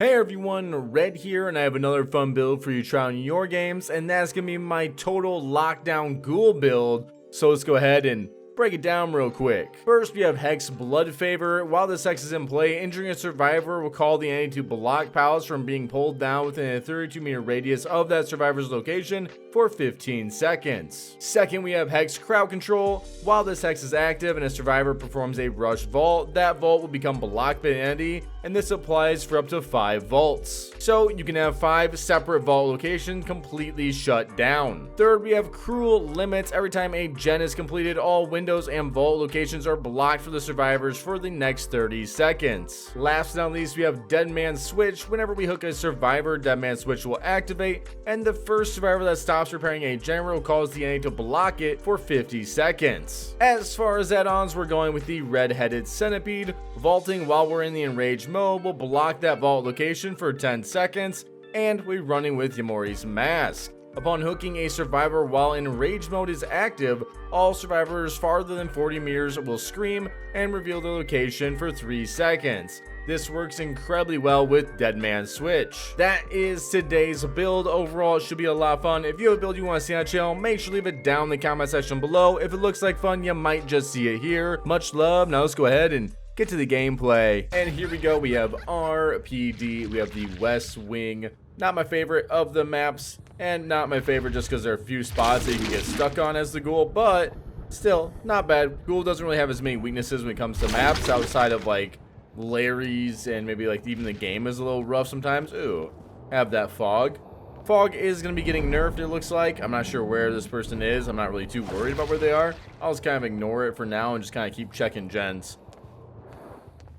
Hey everyone, Red here, and I have another fun build for you to try on your games, and that's gonna be my total lockdown ghoul build. So let's go ahead and break it down real quick. First, we have Hex Blood Favor. While this Hex is in play, injuring a survivor will call the enemy to block pallets from being pulled down within a 32-meter radius of that survivor's location for 15 seconds. Second, we have Hex Crowd Control. While this Hex is active and a survivor performs a rush vault, that vault will become blocked by the entity, and this applies for up to 5 vaults. So you can have 5 separate vault locations completely shut down. Third, we have Cruel Limits. Every time a gen is completed, all windows and vault locations are blocked for the survivors for the next 30 seconds. Last but not least, we have Dead Man Switch. Whenever we hook a survivor, Dead Man Switch will activate, and the first survivor that stops repairing a generator will cause the enemy to block it for 50 seconds. As far as add-ons, we're going with the Red-Headed Centipede. Vaulting while we're in the enraged mode will block that vault location for 10 seconds, and we're running with Yamori's Mask. Upon hooking a survivor while enraged mode is active, all survivors farther than 40 meters will scream and reveal their location for 3 seconds. This works incredibly well with Dead Man Switch. That is today's build. Overall, it should be a lot of fun. If you have a build you want to see on the channel, make sure to leave it down in the comment section below. If it looks like fun, you might just see it here. Much love. Now let's go ahead and get to the gameplay. And here we go. We have RPD. We have the West Wing. Not my favorite of the maps, and not my favorite just because there are a few spots that you can get stuck on as the ghoul, but still not bad. Ghoul doesn't really have as many weaknesses when it comes to maps outside of like Larry's, and maybe like even the game is a little rough sometimes. Ooh, have that fog. Fog is going to be getting nerfed, it looks like. I'm not sure where this person is. I'm not really too worried about where they are. I'll just kind of ignore it for now and just kind of keep checking gens.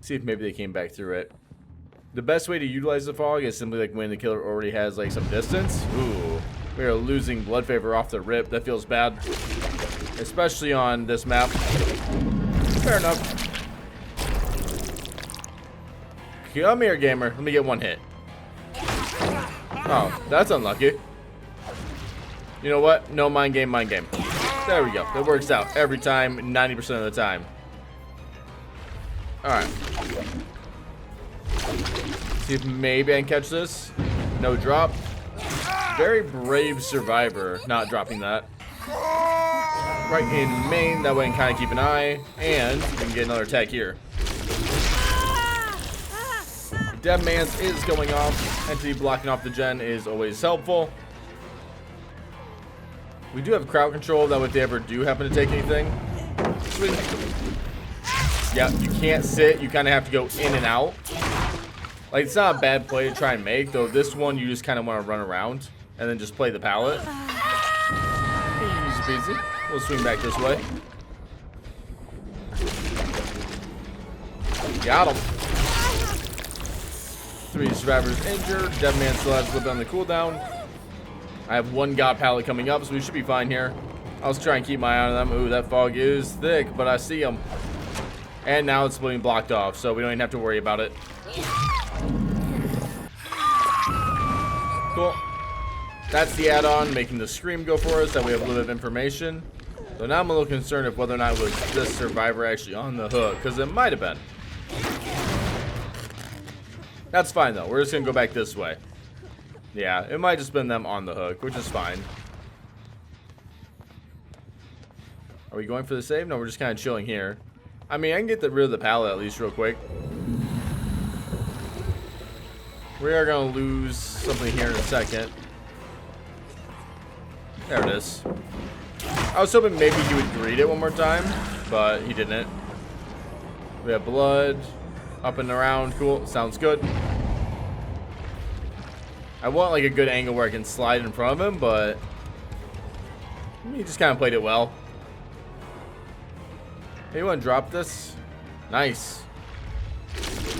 See if maybe they came back through it. The best way to utilize the fog is simply like when the killer already has like some distance. Ooh, we are losing Blood Favor off the rip. That feels bad, especially on this map. Fair enough. Come here, gamer. Let me get one hit. Oh, that's unlucky. You know what? No, mind game, mind game. There we go. It works out every time, 90% of the time. All right. See if maybe I can catch this. No drop. Very brave survivor not dropping that. Right in main, that way I can kind of keep an eye, and we can get another attack here. Dead Man's is going off. Entity blocking off the gen is always helpful. We do have crowd control, that way if they ever do happen to take anything. Sweet. Yeah, you can't sit, you kind of have to go in and out. Like, it's not a bad play to try and make, though this one you just kind of want to run around and then just play the pallet. Easy peasy. We'll swing back this way. Got him. 3 survivors injured. Dead Man still has a little bit on the cooldown. I have 1 god pallet coming up, so we should be fine here. I'll just try and keep my eye on them. Ooh, that fog is thick, but I see them. And now it's being blocked off, so we don't even have to worry about it. Cool. That's the add-on, making the scream go for us, that we have a little bit of information. So now I'm a little concerned of whether or not it was this survivor actually on the hook, because it might have been. That's fine though, we're just gonna go back this way. Yeah, it might just been them on the hook, which is fine. Are we going for the save? No, we're just kind of chilling here. I mean, I can get rid of the pallet at least real quick. We are going to lose something here in a second. There it is. I was hoping maybe he would greet it one more time, but he didn't. We have blood up and around. Cool. Sounds good. I want like a good angle where I can slide in front of him, but he just kind of played it well. Hey, you want to drop this? Nice.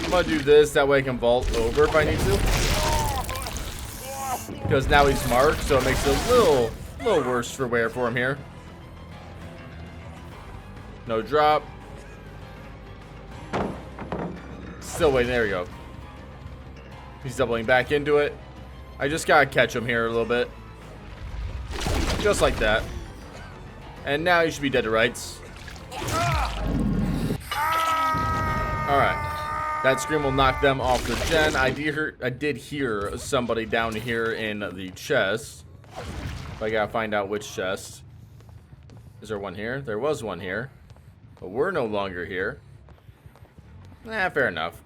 I'm gonna do this, that way I can vault over if I need to. Because now he's marked, so it makes it a little worse for wear for him here. No drop. Still waiting, there we go. He's doubling back into it. I just gotta catch him here a little bit. Just like that. And now he should be dead to rights. Alright. That scream will knock them off the gen. I did hear somebody down here in the chest. But I gotta find out which chest. Is there one here? There was one here. But we're no longer here. Fair enough.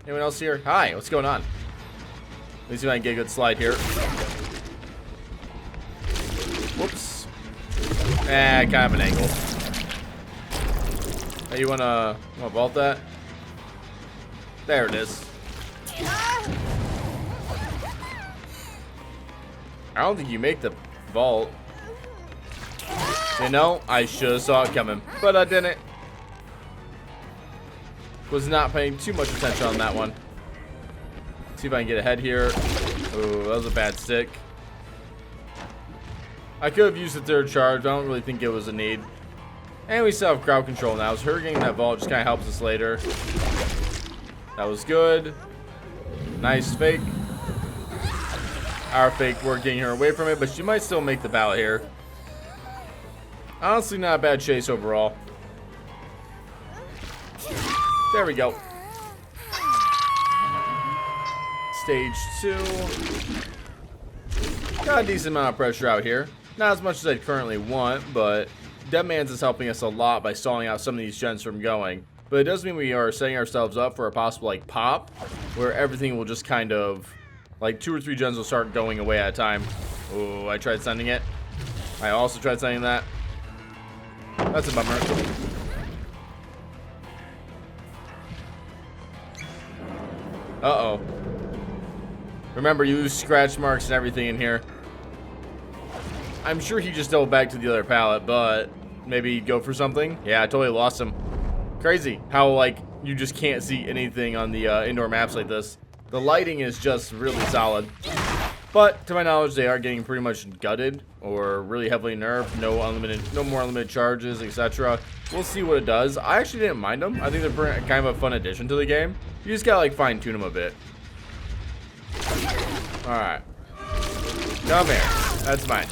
Anyone else here? Hi, what's going on? Let me see if I can get a good slide here. Whoops. Kind of an angle. Hey, you wanna vault that? There it is. I don't think you make the vault. You know, I should have saw it coming, but I didn't. Was not paying too much attention on that one. See if I can get ahead here. Ooh, that was a bad stick. I could have used the third charge. I don't really think it was a need. And we still have crowd control now. So her getting that vault just kind of helps us later. That was good. Nice fake. Our fake, we're getting her away from it, but she might still make the ballot here. Honestly, not a bad chase overall. There we go. Stage 2. Got a decent amount of pressure out here. Not as much as I'd currently want, but Deadman's is helping us a lot by stalling out some of these gens from going. But it does mean we are setting ourselves up for a possible like pop, where everything will just kind of, like 2 or 3 gens will start going away at a time. Oh, I tried sending it. I also tried sending that. That's a bummer. Uh-oh. Remember, you lose scratch marks and everything in here. I'm sure he just doubled back to the other pallet, but maybe go for something. Yeah, I totally lost him. Crazy how, like, you just can't see anything on the indoor maps like this. The lighting is just really solid. But, to my knowledge, they are getting pretty much gutted or really heavily nerfed. No more unlimited charges, etc. We'll see what it does. I actually didn't mind them. I think they're kind of a fun addition to the game. You just gotta, like, fine-tune them a bit. Alright. Come here. That's mine.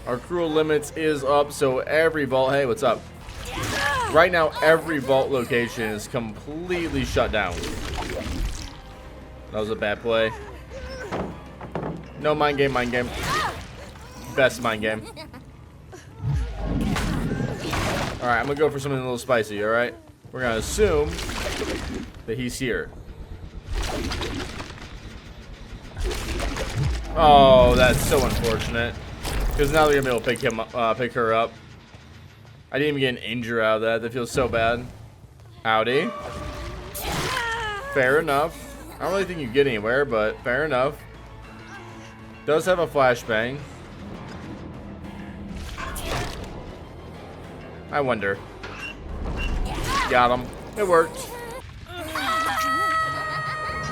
Our cruel limits is up, so every vault... Hey, what's up? Right now, every vault location is completely shut down. That was a bad play. No, mind game, mind game. Best mind game. Alright, I'm gonna go for something a little spicy, alright? We're gonna assume that he's here. Oh, that's so unfortunate. Because now they're gonna be able to pick her up. I didn't even get an injury out of that. That feels so bad. Howdy. Fair enough. I don't really think you get anywhere, but fair enough. Does have a flashbang. I wonder. Got him. It worked.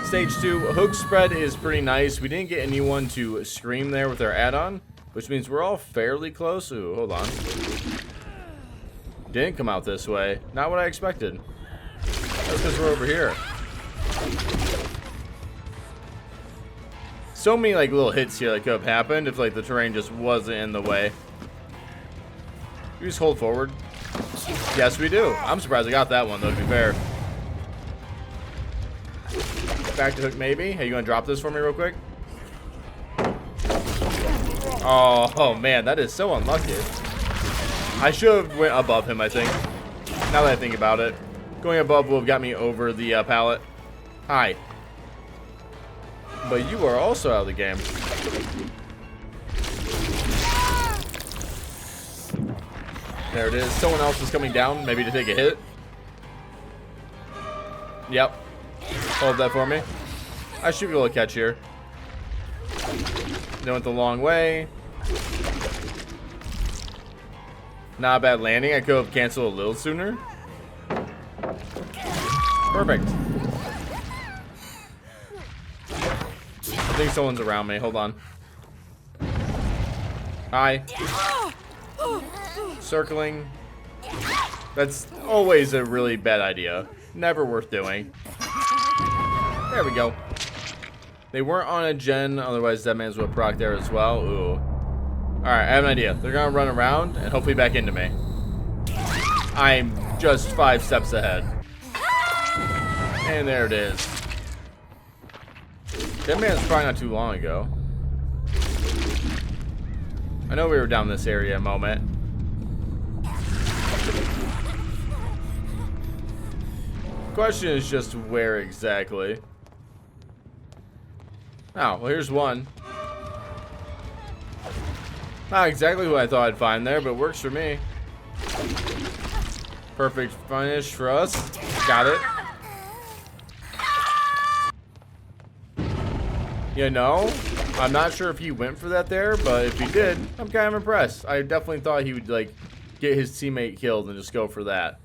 Stage 2. Hook spread is pretty nice. We didn't get anyone to scream there with our add-on, which means we're all fairly close. Ooh, hold on. Didn't come out this way. Not what I expected. That's because we're over here. So many like little hits here that could have happened if like the terrain just wasn't in the way. We just hold forward. Yes, we do. I'm surprised I got that one though, to be fair. Back to hook maybe. Hey, you gonna drop this for me real quick? Oh man, that is so unlucky. I should have went above him, I think. Now that I think about it. Going above would have got me over the pallet. Hi. But you are also out of the game. There it is. Someone else is coming down, maybe to take a hit. Yep. Hold that for me. I should be able to catch here. They went the long way. Not a bad landing. I could have canceled a little sooner. Perfect. I think someone's around me. Hold on. Hi. Circling. That's always a really bad idea. Never worth doing. There we go. They weren't on a gen, otherwise that man's would proc there as well. Ooh. Alright, I have an idea. They're gonna run around and hopefully back into me. I'm just 5 steps ahead. And there it is. That man's probably not too long ago. I know we were down this area a moment. Question is just where exactly. Oh, well, here's one. Not exactly what I thought I'd find there, but works for me. Perfect finish for us. Got it. You know, I'm not sure if he went for that there, but if he did, I'm kind of impressed. I definitely thought he would, like, get his teammate killed and just go for that.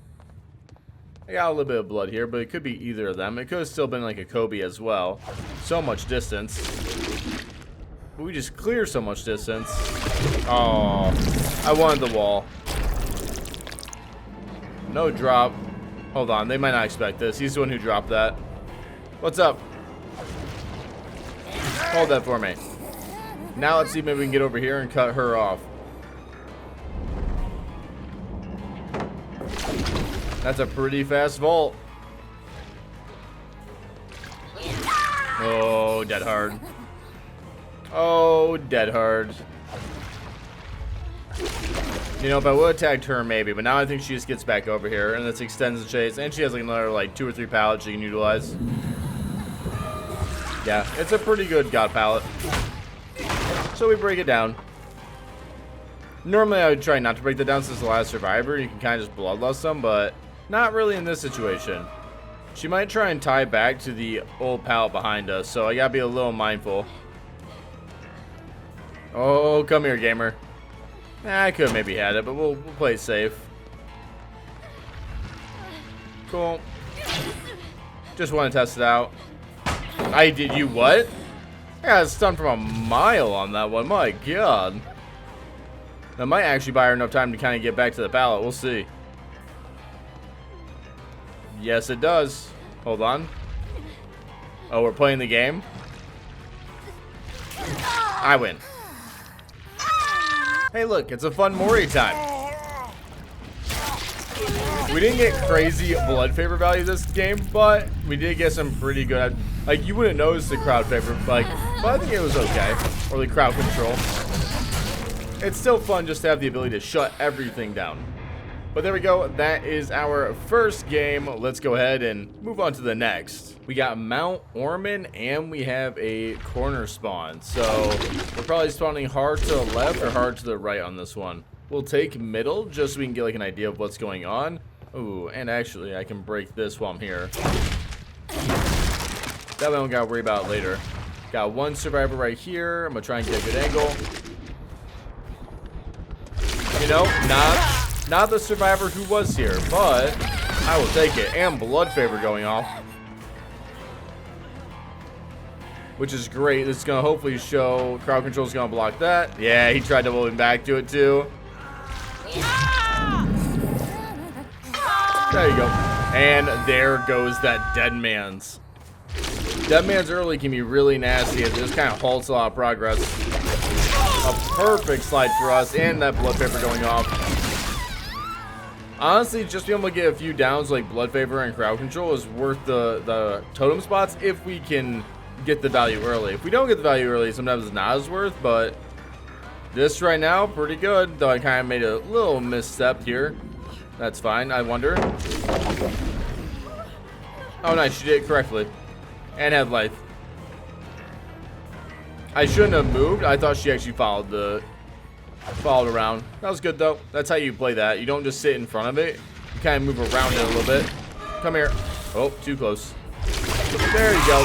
I got a little bit of blood here, but it could be either of them. It could have still been like a Kobe as well. So much distance. But we just clear so much distance. Oh, I wanted the wall. No drop. Hold on, they might not expect this. He's the one who dropped that. What's up? Hold that for me. Now let's see if maybe we can get over here and cut her off. That's a pretty fast vault. Oh, dead hard. Oh, dead hard. You know, if I would have tagged her, maybe, but now I think she just gets back over here, and this extends the chase, and she has like another like 2 or 3 pallets she can utilize. Yeah, it's a pretty good god pallet. So we break it down. Normally I would try not to break that down since the last survivor. You can kind of just bloodlust them, but not really in this situation. She might try and tie back to the old pallet behind us, so I gotta be a little mindful. Oh, come here, gamer. I could have maybe had it, but we'll play it safe. Cool. Just want to test it out. I did you what? I got stunned from a mile on that one. My god. That might actually buy her enough time to kind of get back to the pallet. We'll see. Yes, it does. Hold on. Oh, we're playing the game? I win. Hey, look, it's a fun Mori time. We didn't get crazy blood favor value this game, but we did get some pretty good. Like, you wouldn't notice the crowd favor, like, but I think it was okay. Or the crowd control. It's still fun just to have the ability to shut everything down. But there we go. That is our first game. Let's go ahead and move on to the next. We got Mount Orman and we have a corner spawn. So we're probably spawning hard to the left or hard to the right on this one. We'll take middle just so we can get like an idea of what's going on. Ooh, and actually I can break this while I'm here. That way I don't gotta worry about it later. Got one survivor right here. I'm gonna try and get a good angle. You know, not the survivor who was here, but I will take it. And blood favor going off, which is great. This is gonna hopefully show crowd control is gonna block that. Yeah, he tried to hold him back to it too. There you go. And there goes that dead man's. Dead man's early can be really nasty as it just kind of halts a lot of progress. A perfect slide for us, and that blood favor going off. Honestly, just being able to get a few downs like blood favor and crowd control is worth the totem spots if we can get the value early. If we don't get the value early, sometimes it's not as worth, but this right now, pretty good. Though I kind of made a little misstep here. That's fine, I wonder. Oh, nice, she did it correctly. And had life. I shouldn't have moved. I thought she actually followed around. That was good though. That's how you play that. You don't just sit in front of it. You kind of move around it a little bit. Come here. Oh, too close. There you go.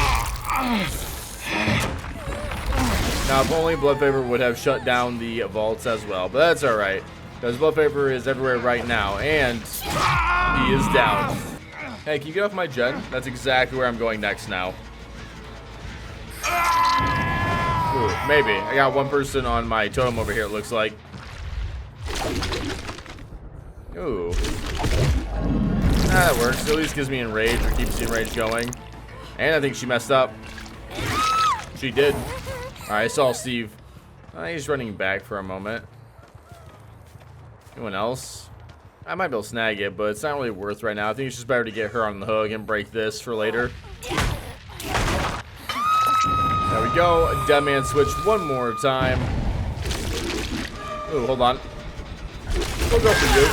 Now, if only blood favor would have shut down the vaults as well, but that's all right because blood favor is everywhere right now, and he is down. Hey, can you get off my gen? That's exactly where I'm going next now. Ooh, maybe. I got one person on my totem over here, it looks like. Ooh. That works. It at least gives me enrage or keeps the enrage going. And I think she messed up. She did. Alright, I saw Steve. He's running back for a moment. Anyone else? I might be able to snag it, but it's not really worth right now. I think it's just better to get her on the hook and break this for later. There we go. A dead man switch one more time. Ooh, hold on. We'll go for you.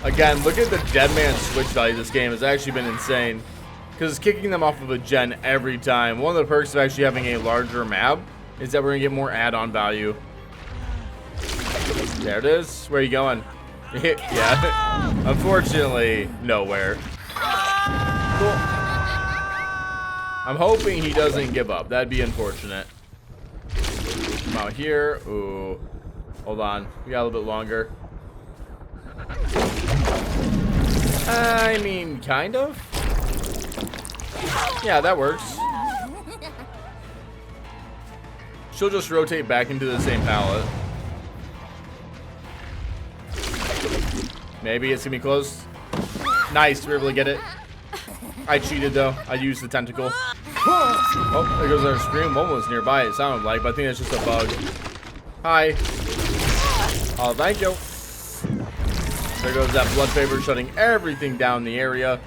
Again, look at the dead man switch value of this game. It's actually been insane. Because it's kicking them off of a gen every time. One of the perks of actually having a larger map is that we're going to get more add-on value. There it is. Where are you going? Yeah. Unfortunately, nowhere. Cool. I'm hoping he doesn't give up. That'd be unfortunate. Come out here. Ooh. Hold on. We got a little bit longer. I mean, kind of. Yeah, that works. She'll just rotate back into the same pallet. Maybe it's gonna be close. Nice, we were able to get it. I cheated though. I used the tentacle. Oh, there goes our scream. One was nearby, it sounded like, but I think that's just a bug. Hi. Oh, thank you. There goes that blood favor, shutting everything down in the area.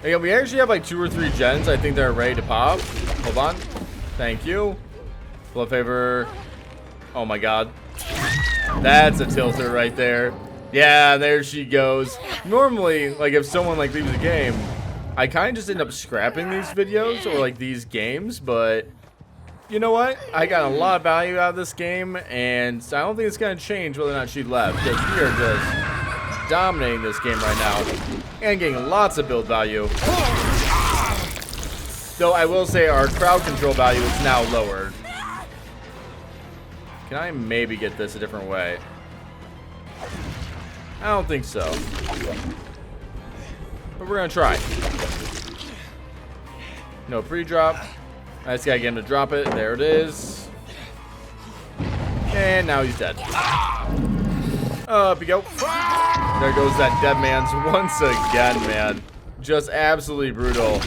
Again, we actually have like 2 or 3 gens I think they're ready to pop. Hold on. Thank you. Blood favor. Oh my god. That's a tilter right there. Yeah, there she goes. Normally, like if someone like leaves the game, I kind of just end up scrapping these videos or like these games, but you know what? I got a lot of value out of this game, and I don't think it's going to change whether or not she left, because we are just dominating this game right now and getting lots of build value. Though I will say our crowd control value is now lowered. Can I maybe get this a different way? I don't think so. But we're going to try. No pre-drop. I just gotta get him to drop it. There it is. And now he's dead. Up you go. There goes that dead man's once again, man. Just absolutely brutal.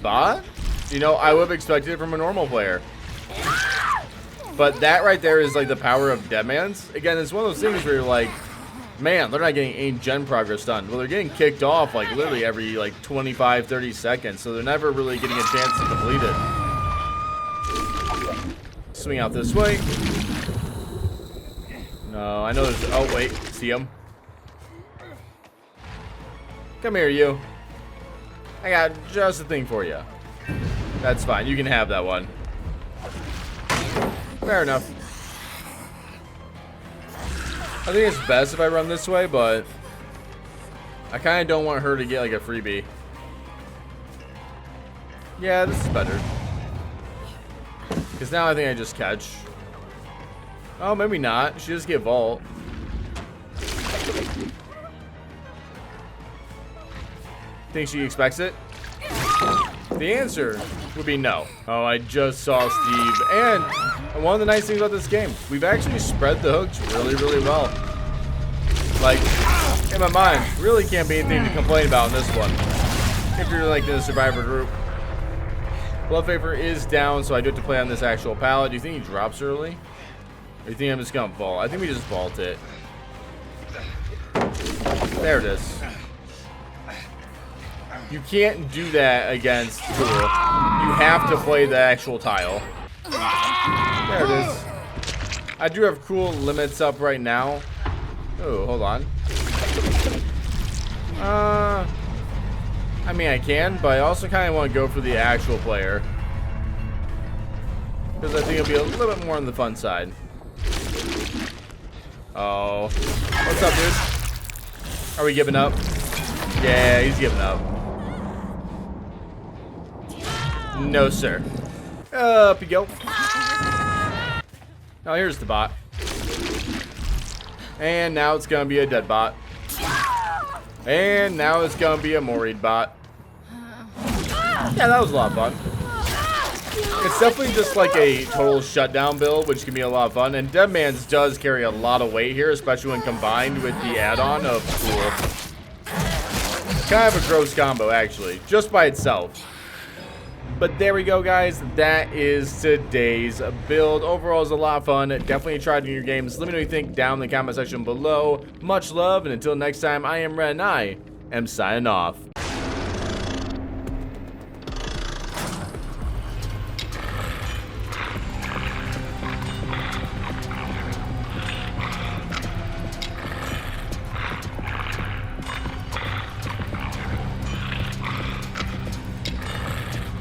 Bot? You know, I would have expected it from a normal player. But that right there is like the power of dead man's. Again, it's one of those things where you're like, man, they're not getting any gen progress done. Well, they're getting kicked off like literally every like 25, 30 seconds. So they're never really getting a chance to complete it. Swing out this way. No, I know there's... Oh, wait. See him? Come here, you. I got just a thing for you. That's fine. You can have that one. Fair enough. I think it's best if I run this way, but I kind of don't want her to get like a freebie. Yeah, this is better. Because now I think I just catch. Oh, maybe not. She just get vault. Think she expects it? The answer would be no. Oh, I just saw Steve. And one of the nice things about this game, we've actually spread the hooks really, really well. Like, in my mind, really can't be anything to complain about in this one. If you're like in the survivor group. Blood favor is down, so I do have to play on this actual pallet. Do you think he drops early? Or do you think I'm just gonna vault? I think we just vault it. There it is. You can't do that against Cool. You have to play the actual tile. There it is. I do have Cool limits up right now. Oh, hold on. I mean, I can, but I also kind of want to go for the actual player. Because I think it'll be a little bit more on the fun side. Oh. What's up, dude? Are we giving up? Yeah, he's giving up. No, sir. Up you go. Oh, here's the bot. And now it's going to be a dead bot. And now it's going to be a Moried bot. Yeah, that was a lot of fun. It's definitely just like a total shutdown build, which can be a lot of fun. And Dead Man's does carry a lot of weight here, especially when combined with the add-on of Cool. Kind of a gross combo, actually, just by itself. But there we go, guys. That is today's build. Overall, it was a lot of fun. Definitely try it in your games. Let me know what you think down in the comment section below. Much love, and until next time, I am Red, and I am signing off.